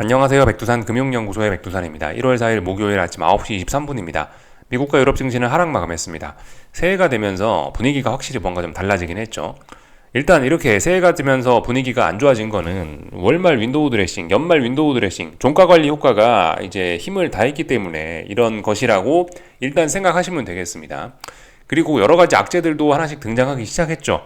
안녕하세요. 백두산 금융연구소의 백두산입니다. 1월 4일 목요일 아침 9시 23분입니다. 미국과 유럽 증시는 하락 마감했습니다. 새해가 되면서 분위기가 확실히 뭔가 좀 달라지긴 했죠. 일단 이렇게 새해가 되면서 분위기가 안 좋아진 거는 월말 윈도우 드레싱, 연말 윈도우 드레싱, 종가 관리 효과가 이제 힘을 다했기 때문에 이런 것이라고 일단 생각하시면 되겠습니다. 그리고 여러 가지 악재들도 하나씩 등장하기 시작했죠.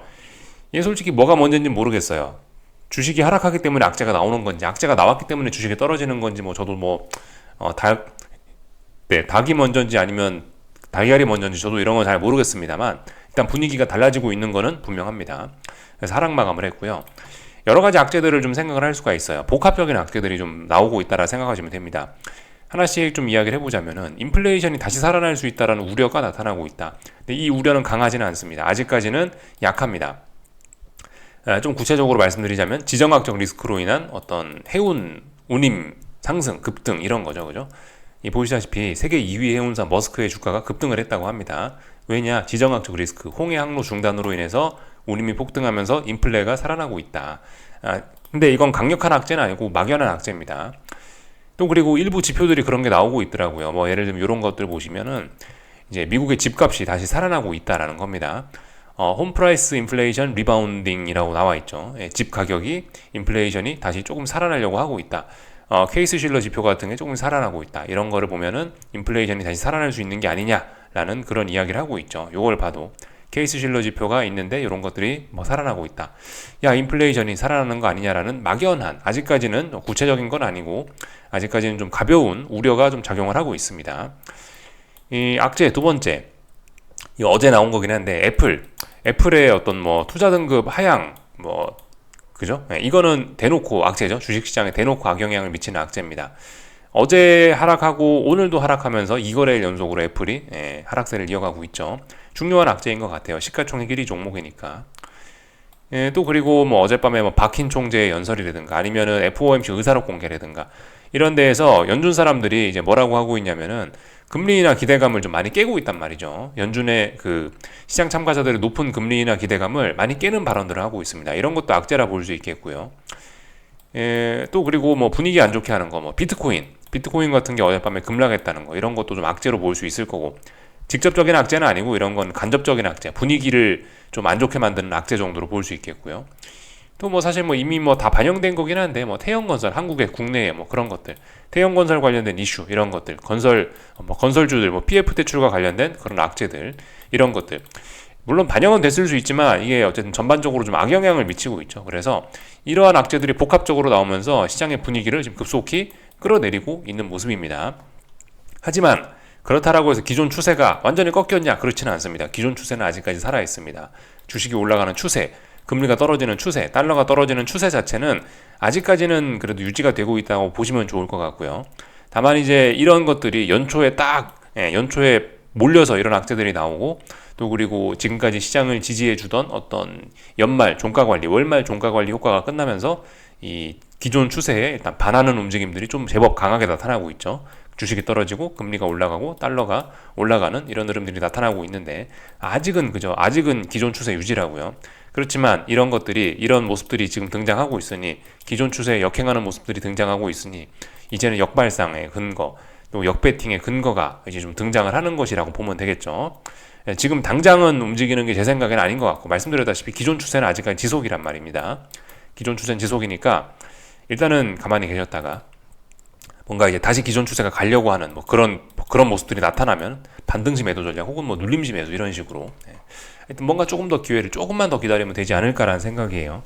이게 솔직히 뭐가 먼저인지 모르겠어요. 주식이 하락하기 때문에 악재가 나오는 건지, 악재가 나왔기 때문에 주식이 떨어지는 건지, 저도 닭이 먼저인지 아니면 달걀이 먼저인지 저도 이런 건 잘 모르겠습니다만, 일단 분위기가 달라지고 있는 거는 분명합니다. 그래서 하락 마감을 했고요. 여러 가지 악재들을 좀 생각을 할 수가 있어요. 복합적인 악재들이 좀 나오고 있다라 생각하시면 됩니다. 하나씩 좀 이야기를 해보자면은, 인플레이션이 다시 살아날 수 있다라는 우려가 나타나고 있다. 근데 이 우려는 강하지는 않습니다. 아직까지는 약합니다. 좀 구체적으로 말씀드리자면 지정학적 리스크로 인한 어떤 해운 운임 상승 급등 이런 거죠, 그죠? 이 보시다시피 세계 2위 해운사 머스크의 주가가 급등을 했다고 합니다. 왜냐? 지정학적 리스크, 홍해 항로 중단으로 인해서 운임이 폭등하면서 인플레가 살아나고 있다. 근데 이건 강력한 악재는 아니고 막연한 악재입니다. 또 그리고 일부 지표들이 그런 게 나오고 있더라고요. 예를 들면 이런 것들 보시면은 이제 미국의 집값이 다시 살아나고 있다라는 겁니다. 홈프라이스 인플레이션 리바운딩이라고 나와 있죠. 집 가격이 인플레이션이 다시 조금 살아나려고 하고 있다. 케이스 실러 지표 같은 게 조금 살아나고 있다. 이런 거를 보면은 인플레이션이 다시 살아날 수 있는 게 아니냐라는 그런 이야기를 하고 있죠. 요걸 봐도 케이스 실러 지표가 있는데 이런 것들이 살아나고 있다. 야, 인플레이션이 살아나는 거 아니냐라는 막연한, 아직까지는 구체적인 건 아니고 아직까지는 좀 가벼운 우려가 좀 작용을 하고 있습니다. 이 악재 두 번째, 이 어제 나온 거긴 한데 애플의 어떤 투자 등급 하향 그죠? 이거는 대놓고 악재죠. 주식시장에 대놓고 악영향을 미치는 악재입니다. 어제 하락하고 오늘도 하락하면서 2거래일 연속으로 애플이 하락세를 이어가고 있죠. 중요한 악재인 것 같아요. 시가총액 1위 종목이니까. 또 그리고 어젯밤에 박힌 총재의 연설이라든가 아니면은 FOMC 의사록 공개라든가 이런 데에서 연준 사람들이 이제 뭐라고 하고 있냐면은 금리나 기대감을 좀 많이 깨고 있단 말이죠. 연준의 그 시장 참가자들의 높은 금리나 기대감을 많이 깨는 발언들을 하고 있습니다. 이런 것도 악재라 볼 수 있겠고요. 또 그리고 분위기 안 좋게 하는 거, 비트코인 같은 게 어젯밤에 급락했다는 거, 이런 것도 좀 악재로 볼 수 있을 거고, 직접적인 악재는 아니고 이런 건 간접적인 악재, 분위기를 좀 안 좋게 만드는 악재 정도로 볼 수 있겠고요. 또 사실 이미 다 반영된 거긴 한데 태형건설 한국의 국내에 그런 것들, 태형건설 관련된 이슈 이런 것들, 건설주들 PF 대출과 관련된 그런 악재들 이런 것들, 물론 반영은 됐을 수 있지만 이게 어쨌든 전반적으로 좀 악영향을 미치고 있죠. 그래서 이러한 악재들이 복합적으로 나오면서 시장의 분위기를 지금 급속히 끌어내리고 있는 모습입니다. 하지만 그렇다라고 해서 기존 추세가 완전히 꺾였냐? 그렇지는 않습니다. 기존 추세는 아직까지 살아있습니다. 주식이 올라가는 추세, 금리가 떨어지는 추세, 달러가 떨어지는 추세 자체는 아직까지는 그래도 유지가 되고 있다고 보시면 좋을 것 같고요. 다만 이제 이런 것들이 연초에 몰려서 이런 악재들이 나오고, 또 그리고 지금까지 시장을 지지해 주던 어떤 연말 종가관리, 월말 종가관리 효과가 끝나면서 이 기존 추세에 일단 반하는 움직임들이 좀 제법 강하게 나타나고 있죠. 주식이 떨어지고 금리가 올라가고 달러가 올라가는 이런 흐름들이 나타나고 있는데 아직은 기존 추세 유지라고요. 그렇지만 이런 모습들이 지금 등장하고 있으니, 기존 추세에 역행하는 모습들이 등장하고 있으니 이제는 역발상의 근거, 또 역배팅의 근거가 이제 좀 등장을 하는 것이라고 보면 되겠죠. 지금 당장은 움직이는 게 제 생각에는 아닌 것 같고, 말씀드렸다시피 기존 추세는 아직까지 지속이란 말입니다. 기존 추세는 지속이니까 일단은 가만히 계셨다가 뭔가 이제 다시 기존 추세가 가려고 하는 그런 모습들이 나타나면 반등시 매도 전략 혹은 눌림시 매도 이런 식으로 하여튼 뭔가 조금만 더 기다리면 되지 않을까라는 생각이에요.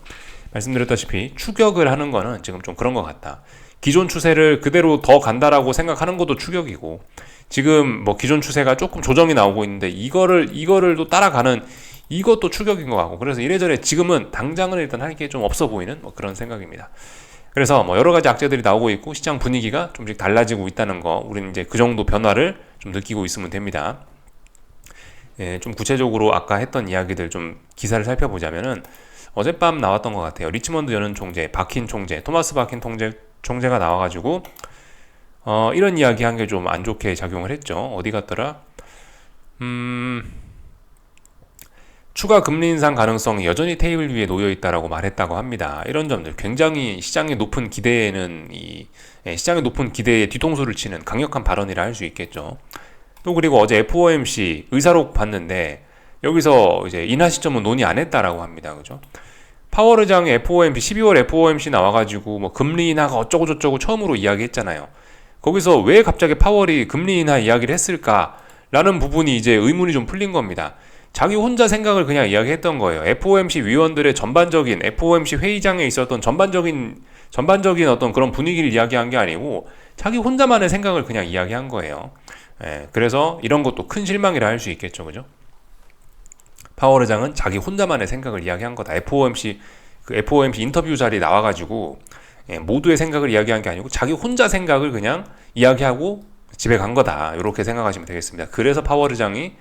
말씀드렸다시피 추격을 하는 거는 지금 좀 그런 것 같다. 기존 추세를 그대로 더 간다라고 생각하는 것도 추격이고, 지금 기존 추세가 조금 조정이 나오고 있는데 이거를 또 따라가는 이것도 추격인 것 같고, 그래서 이래저래 지금은 당장은 일단 할 게 좀 없어 보이는 그런 생각입니다. 그래서 여러 가지 악재들이 나오고 있고 시장 분위기가 좀씩 달라지고 있다는 거, 우리는 이제 그 정도 변화를 좀 느끼고 있으면 됩니다. 좀 구체적으로 아까 했던 이야기들 좀 기사를 살펴보자면은 어젯밤 나왔던 것 같아요. 리치먼드 연은 총재, 토마스 바킨 총재가 나와가지고 이런 이야기 한 게 좀 안 좋게 작용을 했죠. 어디 갔더라? 추가 금리 인상 가능성이 여전히 테이블 위에 놓여 있다라고 말했다고 합니다. 이런 점들 굉장히 시장의 높은 기대에 뒤통수를 치는 강력한 발언이라 할 수 있겠죠. 또 그리고 어제 FOMC 의사록 봤는데 여기서 이제 인하 시점은 논의 안 했다라고 합니다. 그죠? 파월 의장이 FOMC 12월 FOMC 나와가지고 뭐 금리 인하가 어쩌고 저쩌고 처음으로 이야기했잖아요. 거기서 왜 갑자기 파월이 금리 인하 이야기를 했을까라는 부분이 이제 의문이 좀 풀린 겁니다. 자기 혼자 생각을 그냥 이야기했던 거예요. FOMC 위원들의 전반적인 FOMC 회의장에 있었던 전반적인 어떤 그런 분위기를 이야기한 게 아니고 자기 혼자만의 생각을 그냥 이야기한 거예요. 그래서 이런 것도 큰 실망이라 할 수 있겠죠, 그죠? 파월 의장은 자기 혼자만의 생각을 이야기한 거다. FOMC 인터뷰 자리에 나와가지고 모두의 생각을 이야기한 게 아니고 자기 혼자 생각을 그냥 이야기하고 집에 간 거다. 이렇게 생각하시면 되겠습니다. 그래서 파월 의장이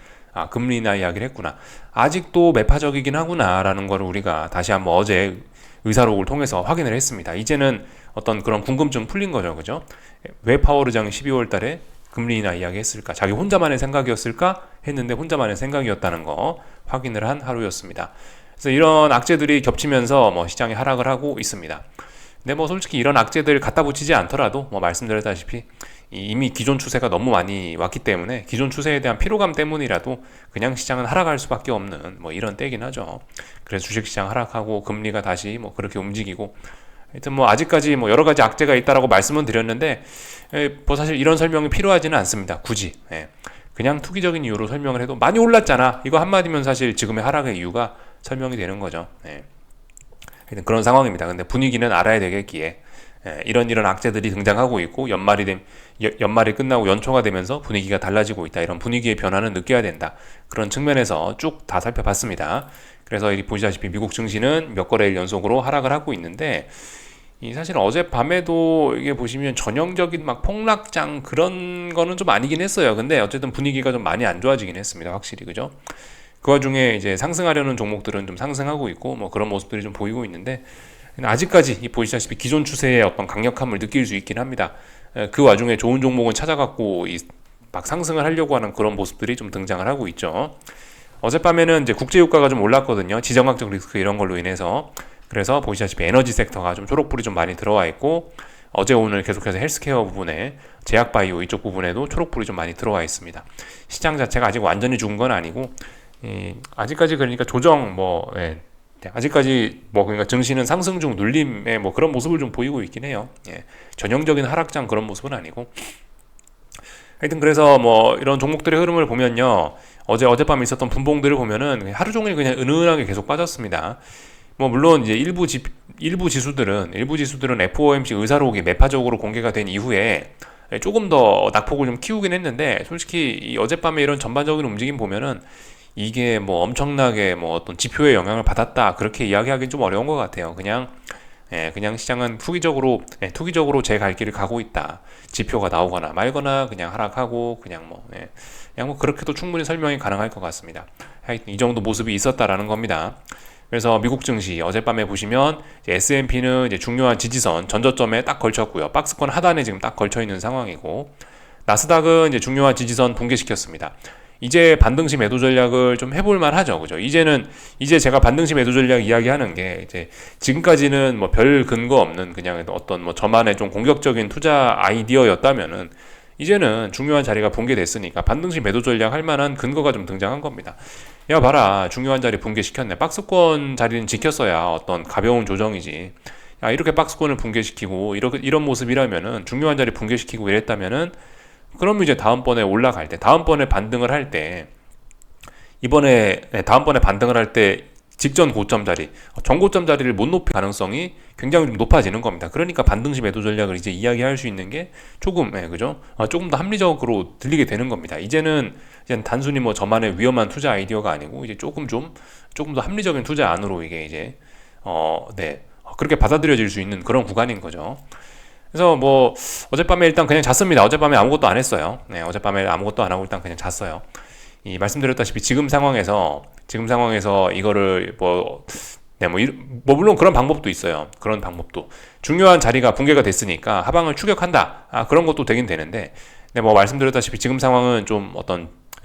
금리 인하 이야기를 했구나. 아직도 매파적이긴 하구나라는 걸 우리가 다시 한번 어제 의사록을 통해서 확인을 했습니다. 이제는 어떤 그런 궁금증 풀린 거죠, 그죠? 왜 파월 의장이 12월 달에 금리 인하 이야기했을까? 자기 혼자만의 생각이었을까? 했는데 혼자만의 생각이었다는 거 확인을 한 하루였습니다. 그래서 이런 악재들이 겹치면서 시장이 하락을 하고 있습니다. 근데 솔직히 이런 악재들 갖다 붙이지 않더라도 말씀드렸다시피 이미 기존 추세가 너무 많이 왔기 때문에 기존 추세에 대한 피로감 때문이라도 그냥 시장은 하락할 수밖에 없는 이런 때긴 하죠. 그래서 주식시장 하락하고 금리가 다시 그렇게 움직이고 하여튼 아직까지 여러 가지 악재가 있다라고 말씀은 드렸는데 사실 이런 설명이 필요하지는 않습니다. 굳이 그냥 투기적인 이유로 설명을 해도 많이 올랐잖아. 이거 한마디면 사실 지금의 하락의 이유가 설명이 되는 거죠. 하여튼 그런 상황입니다. 근데 분위기는 알아야 되겠기에 이런 악재들이 등장하고 있고 연말이 끝나고 연초가 되면서 분위기가 달라지고 있다. 이런 분위기의 변화는 느껴야 된다. 그런 측면에서 쭉 다 살펴봤습니다. 그래서 보시다시피 미국 증시는 몇 거래일 연속으로 하락을 하고 있는데 사실 어젯밤에도 이게 보시면 전형적인 폭락장 그런 거는 좀 아니긴 했어요. 근데 어쨌든 분위기가 좀 많이 안 좋아지긴 했습니다. 확실히 그죠? 그 와중에 이제 상승하려는 종목들은 좀 상승하고 있고 그런 모습들이 좀 보이고 있는데 아직까지 보시다시피 기존 추세의 어떤 강력함을 느낄 수 있긴 합니다. 그 와중에 좋은 종목은 찾아갖고 막 상승을 하려고 하는 그런 모습들이 좀 등장을 하고 있죠. 어젯밤에는 이제 국제유가가 좀 올랐거든요. 지정학적 리스크 이런 걸로 인해서. 그래서 보시다시피 에너지 섹터가 좀 초록불이 좀 많이 들어와 있고 어제 오늘 계속해서 헬스케어 부분에 제약바이오 이쪽 부분에도 초록불이 좀 많이 들어와 있습니다. 시장 자체가 아직 완전히 죽은 건 아니고 아직까지 그러니까 조정 아직까지 그러니까 증시는 상승 중 눌림의 그런 모습을 좀 보이고 있긴 해요. 전형적인 하락장 그런 모습은 아니고. 하여튼 그래서 이런 종목들의 흐름을 보면요. 어젯밤에 있었던 분봉들을 보면은 하루 종일 그냥 은은하게 계속 빠졌습니다. 물론 이제 일부 지수들은 FOMC 의사록이 매파적으로 공개가 된 이후에 조금 더 낙폭을 좀 키우긴 했는데 솔직히 이 어젯밤에 이런 전반적인 움직임 보면은 이게 엄청나게 어떤 지표에 영향을 받았다 그렇게 이야기하기는 좀 어려운 것 같아요. 그냥 시장은 투기적으로 제 갈 길을 가고 있다. 지표가 나오거나 말거나 그냥 하락하고 그냥 그렇게도 충분히 설명이 가능할 것 같습니다. 하여튼 이 정도 모습이 있었다라는 겁니다. 그래서 미국 증시 어젯밤에 보시면 S&P는 이제 중요한 지지선 전저점에 딱 걸쳤고요. 박스권 하단에 지금 딱 걸쳐 있는 상황이고 나스닥은 이제 중요한 지지선 붕괴시켰습니다. 이제 반등시 매도 전략을 좀 해볼 만하죠, 그죠? 이제 제가 반등시 매도 전략 이야기하는 게 이제 지금까지는 별 근거 없는 그냥 어떤 저만의 좀 공격적인 투자 아이디어였다면은 이제는 중요한 자리가 붕괴됐으니까 반등시 매도 전략 할 만한 근거가 좀 등장한 겁니다. 야 봐라, 중요한 자리 붕괴시켰네. 박스권 자리는 지켰어야 어떤 가벼운 조정이지. 야 이렇게 박스권을 붕괴시키고 이런 모습이라면은 중요한 자리 붕괴시키고 이랬다면은 그럼 이제 다음번에 올라갈 때, 다음번에 반등을 할 때 직전 고점 자리, 전고점 자리를 못 높일 가능성이 굉장히 좀 높아지는 겁니다. 그러니까 반등시 매도 전략을 이제 이야기할 수 있는 게 조금, 그죠? 조금 더 합리적으로 들리게 되는 겁니다. 이제는 단순히 저만의 위험한 투자 아이디어가 아니고 이제 조금 더 합리적인 투자 안으로 이게 이제 그렇게 받아들여질 수 있는 그런 구간인 거죠. 그래서 어젯밤에 일단 그냥 잤습니다. 어젯밤에 아무것도 안 했어요. 어젯밤에 아무것도 안 하고 일단 그냥 잤어요. 말씀드렸다시피 지금 상황에서 이거를 물론 그런 방법도 있어요. 그런 방법도 중요한 자리가 붕괴가 됐으니까 하방을 추격한다. 그런 것도 되긴 되는데, 말씀드렸다시피 지금 상황은 좀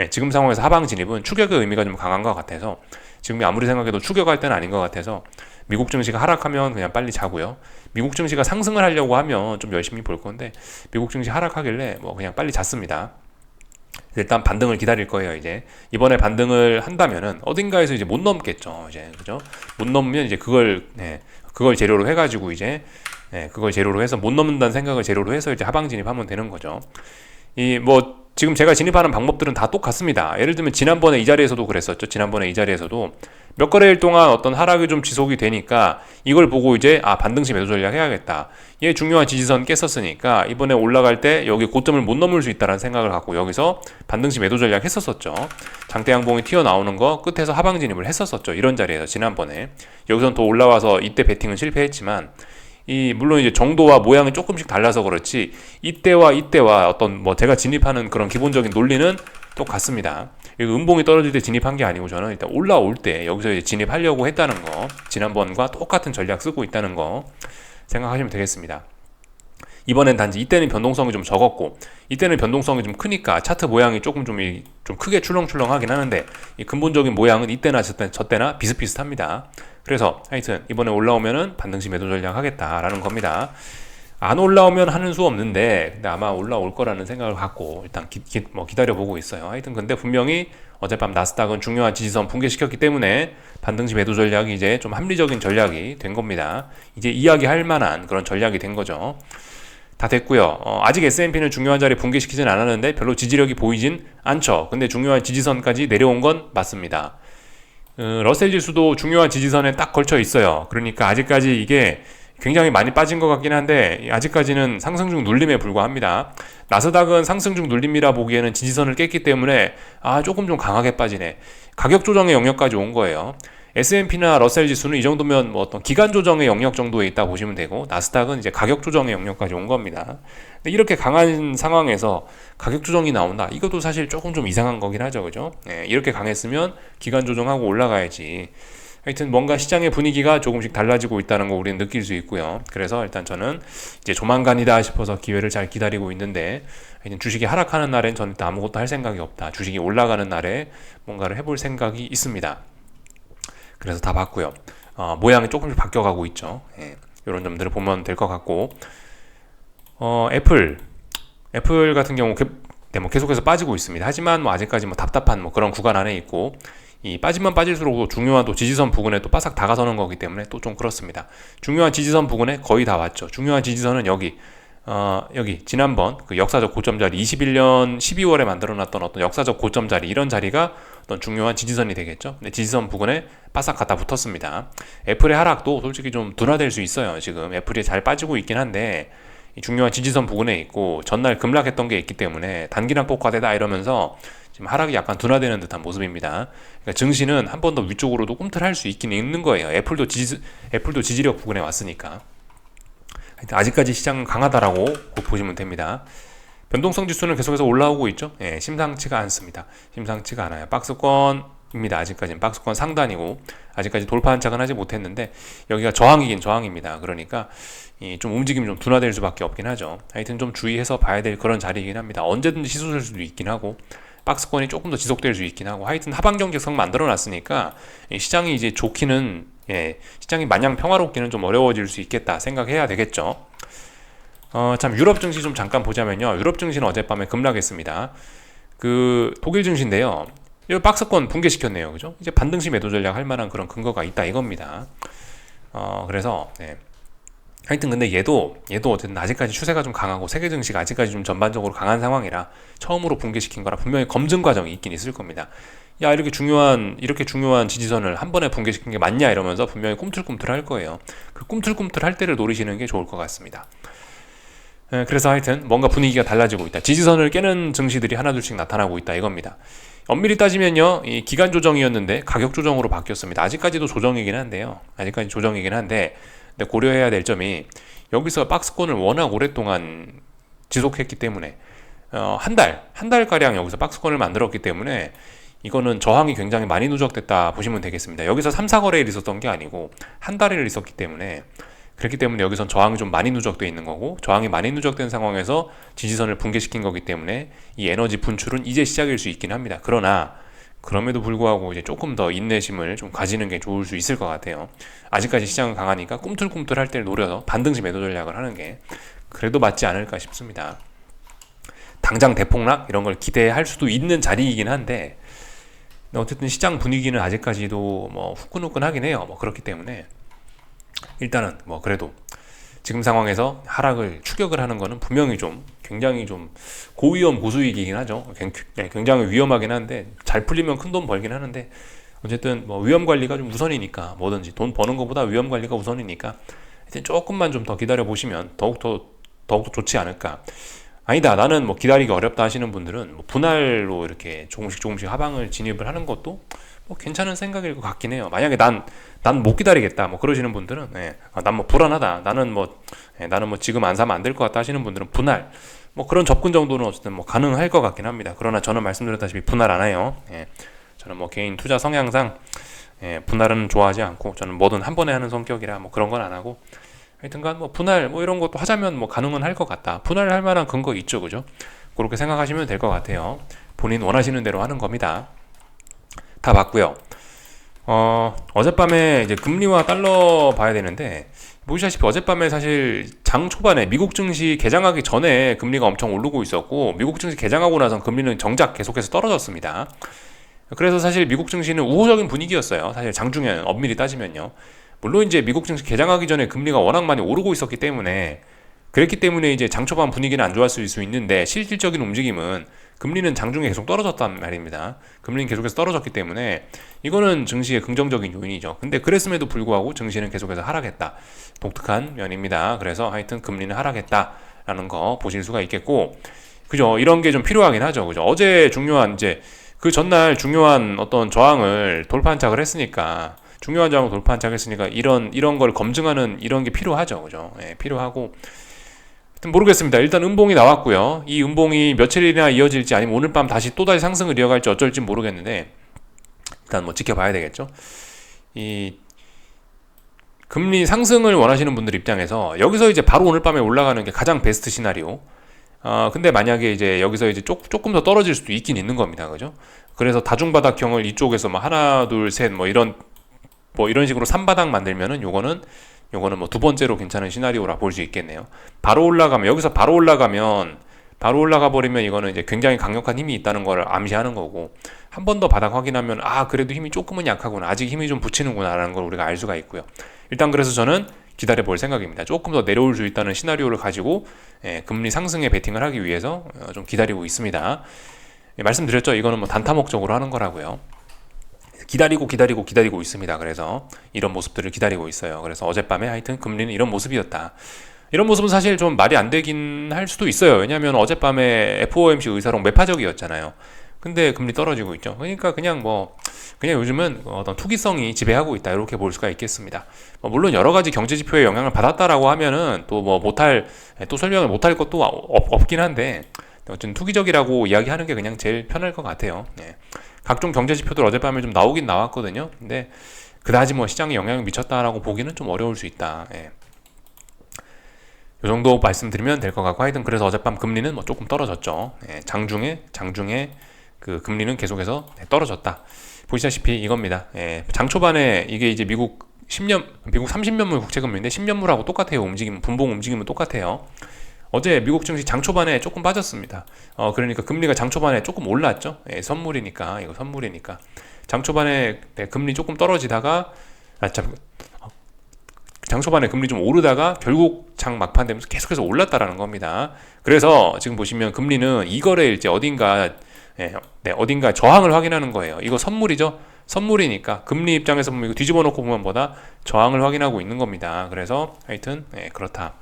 지금 상황에서 하방 진입은 추격의 의미가 좀 강한 것 같아서 지금이 아무리 생각해도 추격할 때는 아닌 것 같아서 미국 증시가 하락하면 그냥 빨리 자고요. 미국 증시가 상승을 하려고 하면 좀 열심히 볼 건데 미국 증시 하락하길래 뭐 그냥 빨리 잤습니다. 일단 반등을 기다릴 거예요. 이제 이번에 반등을 한다면은 어딘가에서 이제 못 넘겠죠. 이제 그죠? 못 넘으면 이제 그걸 재료로 해가지고 이제 그걸 재료로 해서 못 넘는다는 생각을 재료로 해서 이제 하방 진입하면 되는 거죠. 지금 제가 진입하는 방법들은 다 똑같습니다. 예를 들면 지난번에 이 자리에서도 그랬었죠. 지난번에 이 자리에서도 몇 거래일 동안 어떤 하락이 좀 지속이 되니까 이걸 보고 이제 반등시 매도 전략 해야겠다. 얘 중요한 지지선 깼었으니까 이번에 올라갈 때 여기 고점을 못 넘을 수 있다는 생각을 갖고 여기서 반등시 매도 전략 했었었죠. 장대 양봉이 튀어나오는 거 끝에서 하방 진입을 했었었죠. 이런 자리에서 지난번에. 여기선 더 올라와서 이때 베팅은 실패했지만 물론 이제 정도와 모양이 조금씩 달라서 그렇지 이때와 어떤 제가 진입하는 그런 기본적인 논리는 똑같습니다. 음봉이 떨어질 때 진입한 게 아니고 저는 일단 올라올 때 여기서 이제 진입하려고 했다는 거, 지난번과 똑같은 전략 쓰고 있다는 거 생각하시면 되겠습니다. 이번엔 단지 이때는 변동성이 좀 적었고 이때는 변동성이 좀 크니까 차트 모양이 조금 좀 크게 출렁출렁하긴 하는데 이 근본적인 모양은 이때나 저때나 비슷비슷합니다. 그래서 하여튼 이번에 올라오면은 반등시 매도 전략 하겠다라는 겁니다. 안 올라오면 하는 수 없는데 근데 아마 올라올 거라는 생각을 갖고 일단 기다려보고 있어요. 하여튼 근데 분명히 어젯밤 나스닥은 중요한 지지선 붕괴시켰기 때문에 반등시 매도 전략이 이제 좀 합리적인 전략이 된 겁니다. 이제 이야기할 만한 그런 전략이 된 거죠. 다 됐고요. 아직 S&P는 중요한 자리 붕괴시키진 않았는데 별로 지지력이 보이진 않죠. 근데 중요한 지지선까지 내려온 건 맞습니다. 러셀 지수도 중요한 지지선에 딱 걸쳐 있어요. 그러니까 아직까지 이게 굉장히 많이 빠진 것 같긴 한데 아직까지는 상승 중 눌림에 불과합니다. 나스닥은 상승 중 눌림이라 보기에는 지지선을 깼기 때문에 조금 좀 강하게 빠지네. 가격 조정의 영역까지 온 거예요. S&P나 러셀 지수는 이 정도면 어떤 기간 조정의 영역 정도에 있다 보시면 되고 나스닥은 이제 가격 조정의 영역까지 온 겁니다. 근데 이렇게 강한 상황에서 가격 조정이 나온다. 이것도 사실 조금 좀 이상한 거긴 하죠. 그죠? 이렇게 강했으면 기간 조정하고 올라가야지. 하여튼 뭔가 시장의 분위기가 조금씩 달라지고 있다는 거 우리는 느낄 수 있고요. 그래서 일단 저는 이제 조만간이다 싶어서 기회를 잘 기다리고 있는데 하여튼 주식이 하락하는 날엔 저는 일단 아무것도 할 생각이 없다. 주식이 올라가는 날에 뭔가를 해볼 생각이 있습니다. 그래서 다 봤고요. 모양이 조금씩 바뀌어가고 있죠. 이런 점들을 보면 될 것 같고 애플 같은 경우 계속해서 빠지고 있습니다. 하지만 아직까지 답답한 그런 구간 안에 있고 이 빠지면 빠질수록 중요한 또 지지선 부근에 또 바싹 다가서는 거기 때문에 또 좀 그렇습니다. 중요한 지지선 부근에 거의 다 왔죠. 중요한 지지선은 여기 지난번 그 역사적 고점 자리 21년 12월에 만들어놨던 어떤 역사적 고점 자리 이런 자리가 어떤 중요한 지지선이 되겠죠. 근데 지지선 부근에 바싹 갖다 붙었습니다. 애플의 하락도 솔직히 좀 둔화될 수 있어요. 지금 애플이 잘 빠지고 있긴 한데 이 중요한 지지선 부근에 있고 전날 급락했던 게 있기 때문에 단기랑 폭화되다 이러면서 지금 하락이 약간 둔화되는 듯한 모습입니다. 그러니까 증시는 한 번 더 위쪽으로도 꿈틀할 수 있긴 있는 거예요. 애플도 지지력 부근에 왔으니까. 아직까지 시장은 강하다라고 보시면 됩니다. 변동성 지수는 계속해서 올라오고 있죠. 심상치가 않습니다. 심상치가 않아요. 박스권입니다. 아직까지는 박스권 상단이고 아직까지 돌파 한착은 하지 못했는데 여기가 저항이긴 저항입니다. 그러니까 좀 움직임이 좀 둔화될 수밖에 없긴 하죠. 하여튼 좀 주의해서 봐야 될 그런 자리이긴 합니다. 언제든지 시소될 수도 있긴 하고 박스권이 조금 더 지속될 수 있긴 하고 하여튼 하방 경직성 만들어 놨으니까 시장이 이제 좋기는 시장이 마냥 평화롭기는 좀 어려워질 수 있겠다 생각해야 되겠죠. 참 유럽 증시 좀 잠깐 보자면요. 유럽 증시는 어젯밤에 급락했습니다. 그 독일 증시인데요. 이 박스권 붕괴시켰네요. 그죠? 이제 반등시 매도 전략 할 만한 그런 근거가 있다 이겁니다. 그래서 하여튼 근데 얘도 어쨌든 아직까지 추세가 좀 강하고 세계 증시가 아직까지 좀 전반적으로 강한 상황이라 처음으로 붕괴시킨 거라 분명히 검증 과정이 있긴 있을 겁니다. 야 이렇게 중요한 지지선을 한 번에 붕괴시킨 게 맞냐 이러면서 분명히 꿈틀꿈틀 할 거예요. 그 꿈틀꿈틀 할 때를 노리시는 게 좋을 것 같습니다. 그래서 하여튼 뭔가 분위기가 달라지고 있다. 지지선을 깨는 증시들이 하나둘씩 나타나고 있다 이겁니다. 엄밀히 따지면요, 이 기간 조정이었는데 가격 조정으로 바뀌었습니다. 아직까지도 조정이긴 한데요. 근데 고려해야 될 점이 여기서 박스권을 워낙 오랫동안 지속했기 때문에 한 달가량 여기서 박스권을 만들었기 때문에 이거는 저항이 굉장히 많이 누적됐다 보시면 되겠습니다. 여기서 3, 4거래일 있었던 게 아니고 한 달일 있었기 때문에 그렇기 때문에 여기선 저항이 좀 많이 누적되어 있는 거고 저항이 많이 누적된 상황에서 지지선을 붕괴시킨 거기 때문에 이 에너지 분출은 이제 시작일 수 있긴 합니다. 그러나 그럼에도 불구하고 이제 조금 더 인내심을 좀 가지는 게 좋을 수 있을 것 같아요. 아직까지 시장은 강하니까 꿈틀꿈틀 할 때를 노려서 반등시 매도 전략을 하는 게 그래도 맞지 않을까 싶습니다. 당장 대폭락 이런 걸 기대할 수도 있는 자리이긴 한데 어쨌든 시장 분위기는 아직까지도 뭐 후끈후끈하긴 해요. 뭐 그렇기 때문에 일단은 뭐 그래도 지금 상황에서 하락을 추격을 하는 거는 분명히 좀 굉장히 좀 고위험 고수익이긴 하죠. 굉장히 위험하긴 한데 잘 풀리면 큰 돈 벌긴 하는데 어쨌든 뭐 위험 관리가 좀 우선이니까 뭐든지 돈 버는 것보다 위험 관리가 우선이니까 하여튼 조금만 좀 더 기다려 보시면 더욱더 좋지 않을까. 아니다 나는 뭐 기다리기 어렵다 하시는 분들은 뭐 분할로 이렇게 조금씩 하방을 진입을 하는 것도 뭐 괜찮은 생각일 것 같긴 해요. 만약에 난 못 기다리겠다 뭐 그러시는 분들은 난 뭐 불안하다 나는 뭐 지금 안 사면 안 될 것 같다 하시는 분들은 분할 뭐 그런 접근 정도는 어쨌든 뭐 가능할 것 같긴 합니다. 그러나 저는 말씀드렸다시피 분할 안 해요. 저는 뭐 개인 투자 성향상 분할은 좋아하지 않고 저는 뭐든 한 번에 하는 성격이라 뭐 그런 건 안 하고 하여튼간 뭐 분할 뭐 이런 것도 하자면 뭐 가능은 할 것 같다. 분할 할 만한 근거 있죠, 그죠? 그렇게 생각하시면 될 것 같아요. 본인 원하시는 대로 하는 겁니다. 다 봤고요. 어젯밤에 이제 금리와 달러 봐야 되는데 보시다시피 어젯밤에 사실 장 초반에 미국 증시 개장하기 전에 금리가 엄청 오르고 있었고 미국 증시 개장하고 나선 금리는 정작 계속해서 떨어졌습니다. 그래서 사실 미국 증시는 우호적인 분위기였어요. 사실 장중에는 엄밀히 따지면요. 물론 이제 미국 증시 개장하기 전에 금리가 워낙 많이 오르고 있었기 때문에 그랬기 때문에 이제 장 초반 분위기는 안 좋았을 수 있는데 실질적인 움직임은 금리는 장중에 계속 떨어졌단 말입니다. 금리는 계속해서 떨어졌기 때문에 이거는 증시의 긍정적인 요인이죠. 근데 그랬음에도 불구하고 증시는 계속해서 하락했다. 독특한 면입니다. 그래서 하여튼 금리는 하락했다라는 거 보실 수가 있겠고, 그죠? 이런 게 좀 필요하긴 하죠. 그죠? 어제 중요한 이제 그 전날 중요한 어떤 저항을 돌파한착을 했으니까 중요한 저항을 돌파한착했으니까 이런 걸 검증하는 이런 게 필요하죠. 그죠? 필요하고. 모르겠습니다. 일단 음봉이 나왔고요. 이 음봉이 며칠이나 이어질지 아니면 오늘 밤 또다시 상승을 이어갈지 어쩔지 모르겠는데 일단 뭐 지켜봐야 되겠죠. 이 금리 상승을 원하시는 분들 입장에서 여기서 이제 바로 오늘 밤에 올라가는 게 가장 베스트 시나리오. 근데 만약에 이제 여기서 이제 조금 더 떨어질 수도 있긴 있는 겁니다. 그죠? 그래서 다중바닥형을 이쪽에서 뭐 하나, 둘, 셋 뭐 이런 식으로 3바닥 만들면은 요거는 뭐 두 번째로 괜찮은 시나리오라 볼 수 있겠네요. 여기서 바로 올라가 버리면 이거는 이제 굉장히 강력한 힘이 있다는 걸 암시하는 거고, 한 번 더 바닥 확인하면 그래도 힘이 조금은 약하구나, 아직 힘이 좀 붙이는구나 라는 걸 우리가 알 수가 있고요. 일단 그래서 저는 기다려 볼 생각입니다. 조금 더 내려올 수 있다는 시나리오를 가지고 금리 상승에 베팅을 하기 위해서 좀 기다리고 있습니다. 말씀드렸죠. 이거는 뭐 단타 목적으로 하는 거라고요. 기다리고 있습니다. 그래서 이런 모습들을 기다리고 있어요. 그래서 어젯밤에 하여튼 금리는 이런 모습이었다. 이런 모습은 사실 좀 말이 안 되긴 할 수도 있어요. 왜냐하면 어젯밤에 FOMC 의사록 매파적이었잖아요. 근데 금리 떨어지고 있죠. 그러니까 그냥 요즘은 어떤 투기성이 지배하고 있다, 이렇게 볼 수가 있겠습니다. 물론 여러 가지 경제 지표에 영향을 받았다라고 하면은 또 설명을 못할 것도 없긴 한데 어쨌든 투기적이라고 이야기하는 게 그냥 제일 편할 것 같아요. 각종 경제 지표들 어젯밤에 좀 나오긴 나왔거든요. 근데 그다지 뭐 시장에 영향을 미쳤다라고 보기는 좀 어려울 수 있다. 이 정도 말씀드리면 될 것 같고, 하여튼 그래서 어젯밤 금리는 뭐 조금 떨어졌죠. 장중에 그 금리는 계속해서 떨어졌다. 보시다시피 이겁니다. 장 초반에 이게 이제 미국 30년물 국채금리인데 10년물하고 똑같아요. 분봉 움직임은 똑같아요. 어제 미국 증시 장 초반에 조금 빠졌습니다. 그러니까 금리가 장 초반에 조금 올랐죠. 선물이니까 장 초반에 금리 조금 떨어지다가 장 초반에 금리 좀 오르다가 결국 장 막판 되면서 계속해서 올랐다라는 겁니다. 그래서 지금 보시면 금리는 이 거래일째 어딘가 저항을 확인하는 거예요. 이거 선물이죠. 선물이니까 금리 입장에서 보면 이거 뒤집어 놓고 보면 저항을 확인하고 있는 겁니다. 그래서 하여튼 그렇다.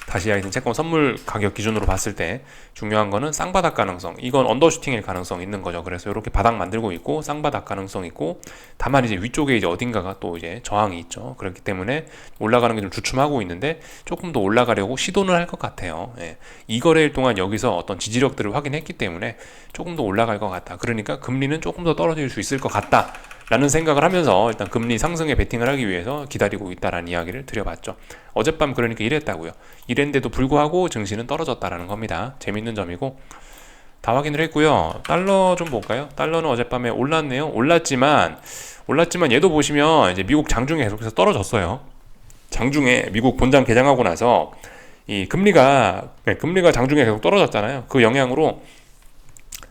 다시 하여튼 채권 선물 가격 기준으로 봤을 때 중요한 거는 쌍바닥 가능성, 이건 언더슈팅일 가능성 있는 거죠. 그래서 이렇게 바닥 만들고 있고 쌍바닥 가능성 있고, 다만 이제 위쪽에 이제 어딘가가 또 이제 저항이 있죠. 그렇기 때문에 올라가는 게 좀 주춤하고 있는데 조금 더 올라가려고 시도는 할 것 같아요. 이 거래일 동안 여기서 어떤 지지력들을 확인했기 때문에 조금 더 올라갈 것 같다. 그러니까 금리는 조금 더 떨어질 수 있을 것 같다 라는 생각을 하면서 일단 금리 상승에 베팅을 하기 위해서 기다리고 있다라는 이야기를 드려봤죠. 어젯밤 그러니까 이랬다고요. 이랬는데도 불구하고 증시는 떨어졌다라는 겁니다. 재밌는 점이고, 다 확인을 했고요. 달러 좀 볼까요? 달러는 어젯밤에 올랐네요. 올랐지만 얘도 보시면 이제 미국 장중에 계속해서 떨어졌어요. 장중에 미국 본장 개장하고 나서 이 금리가 장중에 계속 떨어졌잖아요. 그 영향으로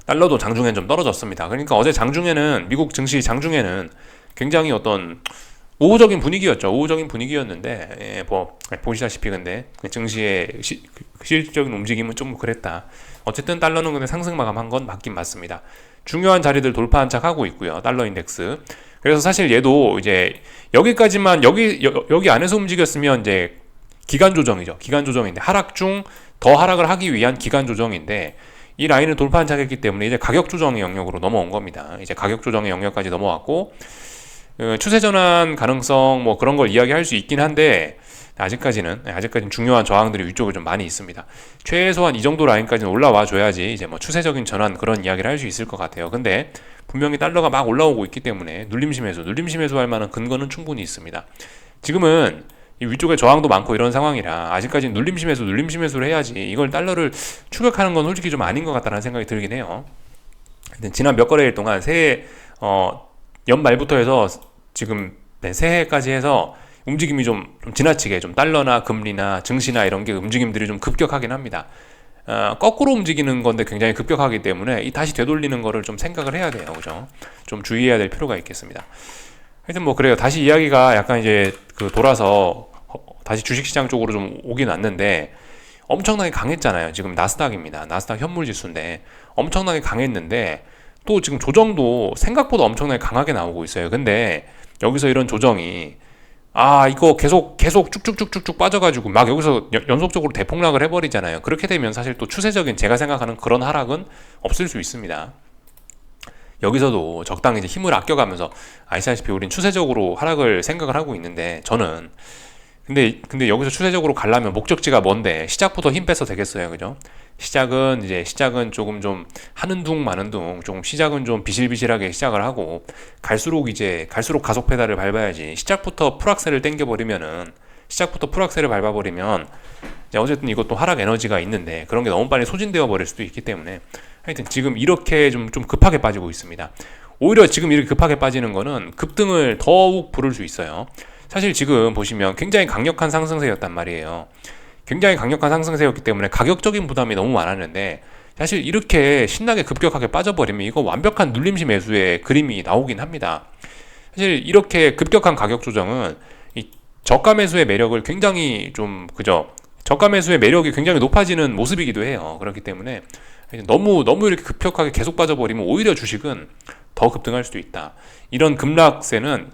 달러도 장중엔 좀 떨어졌습니다. 그러니까 어제 장중에는 미국 증시 장중에는 굉장히 어떤 우호적인 분위기였죠. 우호적인 분위기였는데 뭐 보시다시피 근데 증시의 실질적인 움직임은 좀 그랬다. 어쨌든 달러는 근데 상승 마감한 건 맞긴 맞습니다. 중요한 자리들 돌파한 척 하고 있고요. 달러 인덱스. 그래서 사실 얘도 이제 여기까지만 여기 안에서 움직였으면 이제 기간 조정이죠. 기간 조정인데 하락 중 더 하락을 하기 위한 기간 조정인데 이 라인을 돌파한 척했기 때문에 이제 가격 조정의 영역으로 넘어온 겁니다. 이제 가격 조정의 영역까지 넘어왔고 추세 전환 가능성 뭐 그런 걸 이야기할 수 있긴 한데 아직까지는 중요한 저항들이 위쪽에 좀 많이 있습니다. 최소한 이 정도 라인까지는 올라와 줘야지 이제 뭐 추세적인 전환 그런 이야기를 할 수 있을 것 같아요. 근데 분명히 달러가 막 올라오고 있기 때문에 눌림시 매수 할 만한 근거는 충분히 있습니다. 지금은 이 위쪽에 저항도 많고 이런 상황이라 아직까지는 눌림시 매수를 해야지 이걸 달러를 추격하는 건 솔직히 좀 아닌 것 같다는 생각이 들긴 해요. 지난 몇 거래일 동안 새해 연말부터 해서 지금 새해까지 해서 움직임이 좀 지나치게 좀 달러나 금리나 증시나 이런 게 움직임들이 좀 급격하긴 합니다. 거꾸로 움직이는 건데 굉장히 급격하기 때문에 이 다시 되돌리는 거를 좀 생각을 해야 돼요. 그죠? 좀 주의해야 될 필요가 있겠습니다. 하여튼 뭐 그래요. 다시 이야기가 약간 이제 돌아서 다시 주식시장 쪽으로 좀 오긴 왔는데 엄청나게 강했잖아요. 지금 나스닥입니다. 나스닥 현물지수인데 엄청나게 강했는데 또 지금 조정도 생각보다 엄청나게 강하게 나오고 있어요. 근데 여기서 이런 조정이 이거 계속 쭉쭉쭉쭉 빠져가지고 막 여기서 연속적으로 대폭락을 해버리잖아요. 그렇게 되면 사실 또 추세적인 제가 생각하는 그런 하락은 없을 수 있습니다. 여기서도 적당히 이제 힘을 아껴가면서 아시다시피 우린 추세적으로 하락을 생각을 하고 있는데 저는 근데 여기서 추세적으로 가려면 목적지가 뭔데 시작부터 힘 빼서 되겠어요. 그죠? 시작은 조금 좀 하는 둥 마는 둥 조금 시작은 좀 비실비실하게 시작을 하고 갈수록 가속 페달을 밟아야지 시작부터 풀악셀을 밟아버리면 이제 어쨌든 이것도 하락 에너지가 있는데 그런 게 너무 빨리 소진되어 버릴 수도 있기 때문에 하여튼 지금 이렇게 좀 급하게 빠지고 있습니다. 오히려 지금 이렇게 급하게 빠지는 거는 급등을 더욱 부를 수 있어요. 사실 지금 보시면 굉장히 강력한 상승세였단 말이에요. 굉장히 강력한 상승세였기 때문에 가격적인 부담이 너무 많았는데 사실 이렇게 신나게 급격하게 빠져버리면 이거 완벽한 눌림시 매수의 그림이 나오긴 합니다. 사실 이렇게 급격한 가격 조정은 이 저가 매수의 매력을 굉장히 저가 매수의 매력이 굉장히 높아지는 모습이기도 해요. 그렇기 때문에 너무 이렇게 급격하게 계속 빠져버리면 오히려 주식은 더 급등할 수도 있다. 이런 급락세는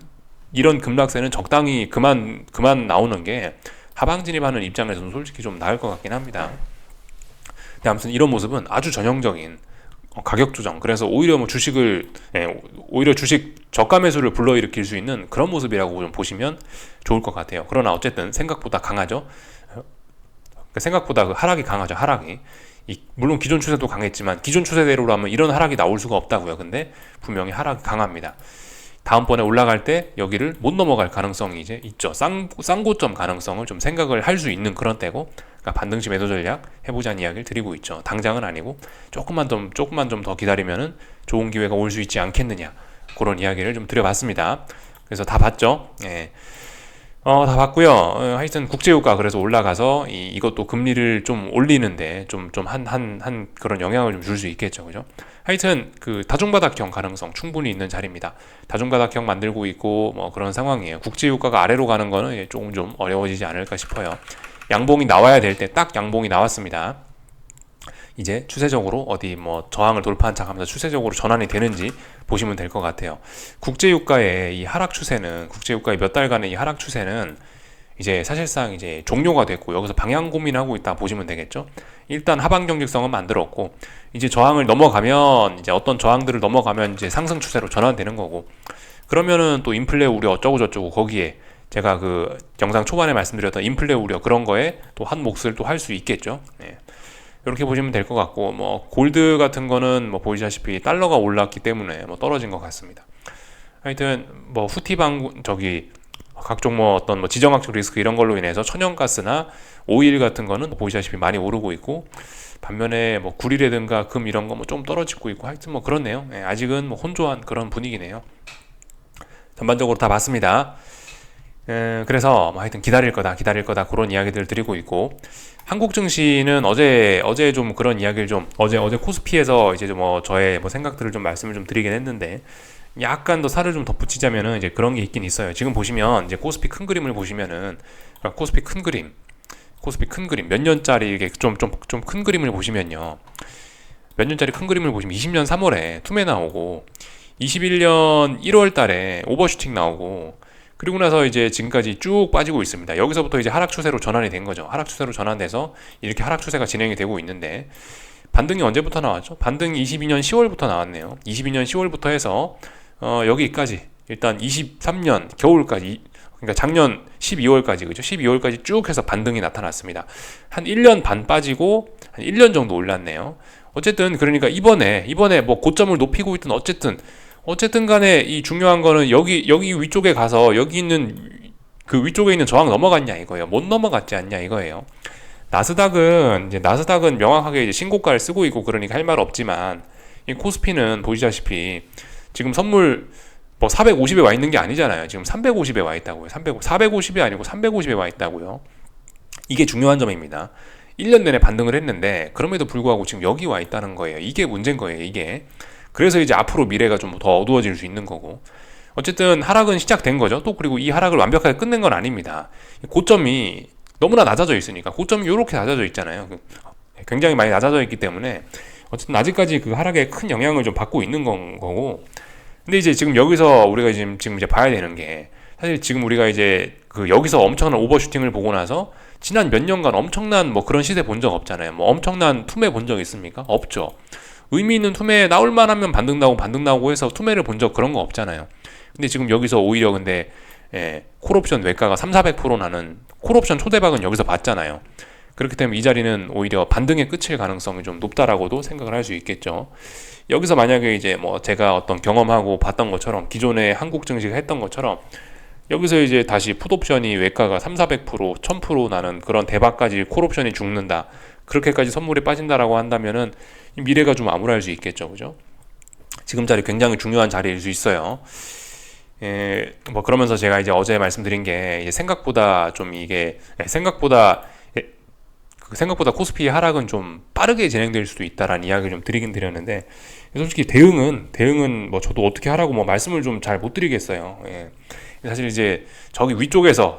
적당히 그만 나오는 게 하방 진입하는 입장에서는 솔직히 좀 나을 것 같긴 합니다. 근데 아무튼 이런 모습은 아주 전형적인 가격 조정. 그래서 오히려 오히려 주식 저가 매수를 불러일으킬 수 있는 그런 모습이라고 좀 보시면 좋을 것 같아요. 그러나 어쨌든 생각보다 강하죠. 생각보다 그 하락이 강하죠. 하락이. 물론 기존 추세도 강했지만 기존 추세대로라면 이런 하락이 나올 수가 없다고요. 근데 분명히 하락이 강합니다. 다음번에 올라갈 때 여기를 못 넘어갈 가능성이 이제 있죠. 쌍고점 가능성을 좀 생각을 할 수 있는 그런 때고, 그러니까 반등시 매도 전략 해보자는 이야기를 드리고 있죠. 당장은 아니고 조금만 좀 더 기다리면은 좋은 기회가 올 수 있지 않겠느냐, 그런 이야기를 좀 드려봤습니다. 그래서 다 봤죠. 예. 다 봤고요. 하여튼 국제유가 그래서 올라가서 이것도 금리를 좀 올리는데 좀 한 그런 영향을 좀 줄 수 있겠죠. 그죠? 하여튼 그 다중바닥형 가능성 충분히 있는 자리입니다. 다중바닥형 만들고 있고 뭐 그런 상황이에요. 국제유가가 아래로 가는 거는 조금 좀 어려워지지 않을까 싶어요. 양봉이 나와야 될 때 딱 양봉이 나왔습니다. 이제 추세적으로 어디 뭐 저항을 돌파한 척하면서 추세적으로 전환이 되는지 보시면 될 것 같아요. 국제유가의 이 하락 추세는, 국제유가의 몇 달간의 이 하락 추세는 이제 사실상 이제 종료가 됐고 여기서 방향 고민하고 있다 보시면 되겠죠. 일단 하방 경직성은 만들었고 이제 저항을 넘어가면, 이제 어떤 저항들을 넘어가면 이제 상승 추세로 전환되는 거고, 그러면은 또 인플레 우려 어쩌고 저쩌고, 거기에 제가 그 영상 초반에 말씀드렸던 인플레 우려 그런 거에 또 한 몫을 또 할 수 있겠죠. 네. 이렇게 보시면 될 것 같고, 뭐 골드 같은 거는 뭐 보시다시피 달러가 올랐기 때문에 뭐 떨어진 것 같습니다. 하여튼 뭐 후티 각종 뭐 어떤 뭐 지정학적 리스크 이런 걸로 인해서 천연가스나 오일 같은 거는 보시다시피 많이 오르고 있고, 반면에 뭐 구리라든가 금 이런 거 뭐 좀 떨어지고 있고, 하여튼 뭐 그렇네요. 예, 아직은 뭐 혼조한 그런 분위기네요. 전반적으로 다 봤습니다. 그래서 뭐 하여튼 기다릴 거다 그런 이야기들 드리고 있고, 한국 증시는 어제 좀 그런 이야기를 좀 어제 코스피에서 이제 좀 뭐 저의 뭐 생각들을 좀 말씀을 좀 드리긴 했는데, 약간 더 살을 좀 덧붙이자면은 이제 그런 게 있긴 있어요. 지금 보시면 이제 코스피 큰 그림을 보시면은, 그러니까 코스피 큰 그림 몇 년짜리 이게 좀 큰 그림을 보시면요, 몇 년짜리 큰 그림을 보시면 20년 3월에 투매 나오고 21년 1월 달에 오버슈팅 나오고, 그리고 나서 이제 지금까지 쭉 빠지고 있습니다. 여기서부터 이제 하락 추세로 전환이 된 거죠. 하락 추세로 전환돼서 이렇게 하락 추세가 진행이 되고 있는데, 반등이 언제부터 나왔죠? 반등이 22년 10월부터 나왔네요. 22년 10월부터 해서 여기까지 일단 23년 겨울까지, 그러니까 작년 12월까지, 그죠? 12월까지 쭉 해서 반등이 나타났습니다. 한 1년 반 빠지고 한 1년 정도 올랐네요. 어쨌든 그러니까 이번에 뭐 고점을 높이고 있든 어쨌든 간에 이 중요한 거는 여기 위쪽에 가서 여기 있는 그 위쪽에 있는 저항 넘어갔냐 이거예요. 못 넘어갔지 않냐 이거예요. 나스닥은 명확하게 이제 신고가를 쓰고 있고, 그러니까 할 말 없지만, 이 코스피는 보시다시피 지금 선물 뭐 450에 와 있는 게 아니잖아요. 지금 350에 와 있다고요. 450이 아니고 350에 와 있다고요. 이게 중요한 점입니다. 1년 내내 반등을 했는데 그럼에도 불구하고 지금 여기 와 있다는 거예요. 이게 문제인 거예요, 이게. 그래서 이제 앞으로 미래가 좀 더 어두워질 수 있는 거고, 어쨌든 하락은 시작된 거죠. 또 그리고 이 하락을 완벽하게 끝낸 건 아닙니다. 고점이 너무나 낮아져 있으니까, 고점이 이렇게 낮아져 있잖아요. 굉장히 많이 낮아져 있기 때문에 어쨌든 아직까지 그 하락에 큰 영향을 좀 받고 있는 거고, 근데 이제 지금 여기서 우리가 지금 이제 봐야 되는 게, 사실 지금 우리가 이제 그 여기서 엄청난 오버슈팅을 보고 나서 지난 몇 년간 엄청난 뭐 그런 시세 본 적 없잖아요. 뭐 엄청난 투매 본 적 있습니까? 없죠. 의미 있는 투매 나올 만하면 반등 나오고 해서 투매를 본 적 그런 거 없잖아요. 근데 지금 여기서 오히려 근데 콜옵션 외가가 3,400% 나는 콜옵션 초대박은 여기서 봤잖아요. 그렇기 때문에 이 자리는 오히려 반등의 끝일 가능성이 좀 높다라고도 생각을 할 수 있겠죠. 여기서 만약에 이제 뭐 제가 어떤 경험하고 봤던 것처럼, 기존에 한국 증시가 했던 것처럼 여기서 이제 다시 풋옵션이 외가가 3,400%, 1,000% 나는 그런 대박까지 콜옵션이 죽는다, 그렇게까지 선물이 빠진다라고 한다면은 미래가 좀 암울할 수 있겠죠, 그죠? 지금 자리 굉장히 중요한 자리일 수 있어요. 뭐 그러면서 제가 이제 어제 말씀드린 게, 이제 생각보다 코스피의 하락은 좀 빠르게 진행될 수도 있다라는 이야기를 좀 드리긴 드렸는데, 솔직히 대응은 뭐 저도 어떻게 하라고 뭐 말씀을 좀 잘 못 드리겠어요. 사실 이제 저기 위쪽에서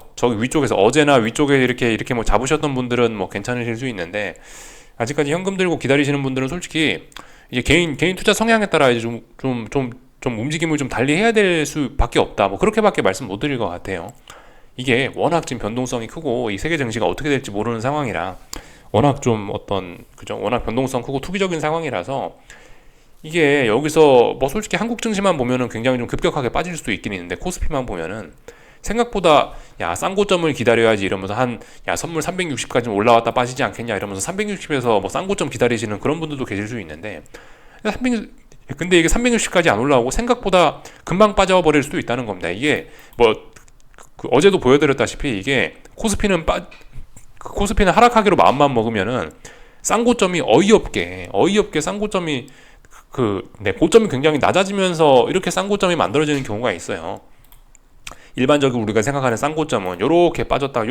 어제나 위쪽에 이렇게 뭐 잡으셨던 분들은 뭐 괜찮으실 수 있는데, 아직까지 현금 들고 기다리시는 분들은 솔직히 이제 개인 투자 성향에 따라 이제 좀 움직임을 좀 달리 해야 될 수밖에 없다, 뭐 그렇게밖에 말씀 못 드릴 것 같아요. 이게 워낙 지금 변동성이 크고 이 세계 증시가 어떻게 될지 모르는 상황이라, 워낙 변동성 크고 투기적인 상황이라서, 이게 여기서 뭐 솔직히 한국 증시만 보면은 굉장히 좀 급격하게 빠질 수도 있긴 있는데, 코스피만 보면은 생각보다 싼 고점을 기다려야지 이러면서 선물 360까지 올라왔다 빠지지 않겠냐 이러면서 360에서 뭐 싼 고점 기다리시는 그런 분들도 계실 수 있는데, 근데 이게 360까지 안 올라오고 생각보다 금방 빠져버릴 수도 있다는 겁니다. 이게 뭐 어제도 보여드렸다시피, 이게 코스피는 하락하기로 마음만 먹으면은 싼 고점이 어이없게 싼 고점이 고점이 굉장히 낮아지면서 이렇게 싼 고점이 만들어지는 경우가 있어요. 일반적으로 우리가 생각하는 싼 고점은 요렇게 빠졌다가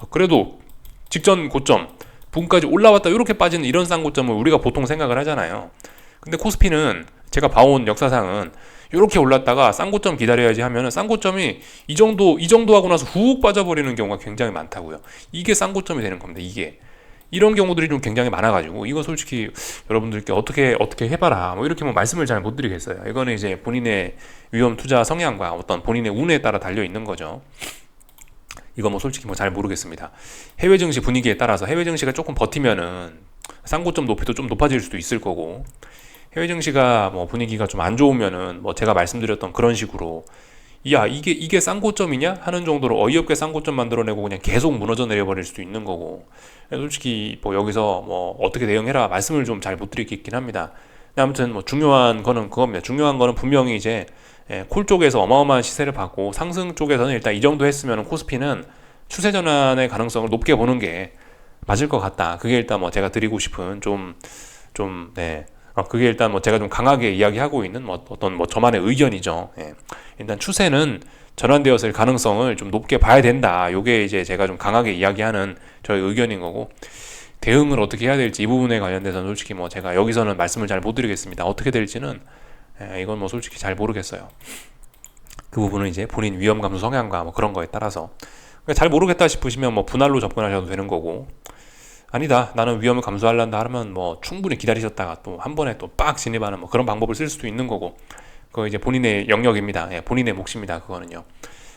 그래도 직전 고점 부근까지 올라왔다 요렇게 빠지는 이런 싼 고점을 우리가 보통 생각을 하잖아요. 근데 코스피는 제가 봐온 역사상은 요렇게 올랐다가 싼 고점 기다려야지 하면은 싼 고점이 이 정도 하고 나서 훅 빠져버리는 경우가 굉장히 많다고요. 이게 싼 고점이 되는 겁니다. 이런 경우들이 좀 굉장히 많아가지고, 이거 솔직히 여러분들께 어떻게 해봐라 뭐 이렇게 뭐 말씀을 잘 못 드리겠어요. 이거는 이제 본인의 위험 투자 성향과 어떤 본인의 운에 따라 달려 있는 거죠. 이거 뭐 솔직히 뭐 잘 모르겠습니다. 해외 증시 분위기에 따라서 해외 증시가 조금 버티면은 싼 고점 높이도 좀 높아질 수도 있을 거고, 해외 증시가 뭐 분위기가 좀 안 좋으면은 뭐 제가 말씀드렸던 그런 식으로 이게 싼 고점이냐 하는 정도로 어이없게 싼 고점 만들어내고 그냥 계속 무너져 내려버릴 수도 있는 거고, 솔직히 뭐 여기서 뭐 어떻게 대응해라 말씀을 좀 잘 못 드리겠긴 합니다. 아무튼 뭐 중요한 거는 그겁니다. 중요한 거는 분명히 이제 콜 쪽에서 어마어마한 시세를 받고 상승 쪽에서는 일단 이 정도 했으면 코스피는 추세 전환의 가능성을 높게 보는 게 맞을 것 같다. 그게 일단 뭐 제가 드리고 싶은 그게 일단 뭐 제가 좀 강하게 이야기하고 있는 뭐 어떤 뭐 저만의 의견이죠. 일단 추세는 전환되었을 가능성을 좀 높게 봐야 된다. 요게 이제 제가 좀 강하게 이야기하는 저의 의견인 거고, 대응을 어떻게 해야 될지 이 부분에 관련돼서는 솔직히 뭐 제가 여기서는 말씀을 잘 못 드리겠습니다. 어떻게 될지는 이건 뭐 솔직히 잘 모르겠어요. 그 부분은 이제 본인 위험 감소 성향과 뭐 그런 거에 따라서 잘 모르겠다 싶으시면 뭐 분할로 접근하셔도 되는 거고, 아니다 나는 위험을 감소하려다 하면 뭐 충분히 기다리셨다가 또 한 번에 또 빡 진입하는 뭐 그런 방법을 쓸 수도 있는 거고, 그거 이제 본인의 영역입니다. 본인의 몫입니다. 그거는요.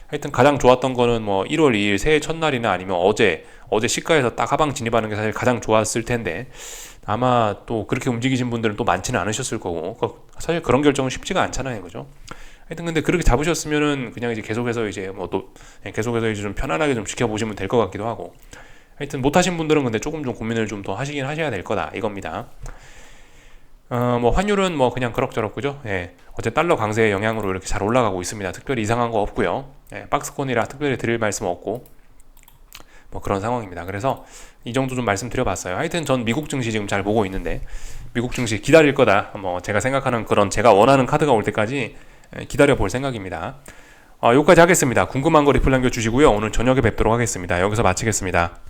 하여튼 가장 좋았던 거는 뭐 1월 2일 새해 첫날이나 아니면 어제 시가에서 딱 하방 진입하는 게 사실 가장 좋았을 텐데, 아마 또 그렇게 움직이신 분들은 또 많지는 않으셨을 거고, 사실 그런 결정은 쉽지가 않잖아요. 그죠? 하여튼 근데 그렇게 잡으셨으면은 그냥 이제 계속해서 이제 뭐 또 계속해서 이제 좀 편안하게 좀 지켜보시면 될 것 같기도 하고, 하여튼 못하신 분들은 근데 조금 좀 고민을 좀 더 하시긴 하셔야 될 거다 이겁니다. 뭐 환율은 뭐 그냥 그럭저럭 그죠? 어제 달러 강세의 영향으로 이렇게 잘 올라가고 있습니다. 특별히 이상한 거 없고요. 박스권이라 특별히 드릴 말씀 없고 뭐 그런 상황입니다. 그래서 이 정도 좀 말씀드려봤어요. 하여튼 전 미국 증시 지금 잘 보고 있는데, 미국 증시 기다릴 거다. 뭐 제가 생각하는 그런 제가 원하는 카드가 올 때까지 기다려 볼 생각입니다. 여기까지 하겠습니다. 궁금한 거 리플 남겨주시고요. 오늘 저녁에 뵙도록 하겠습니다. 여기서 마치겠습니다.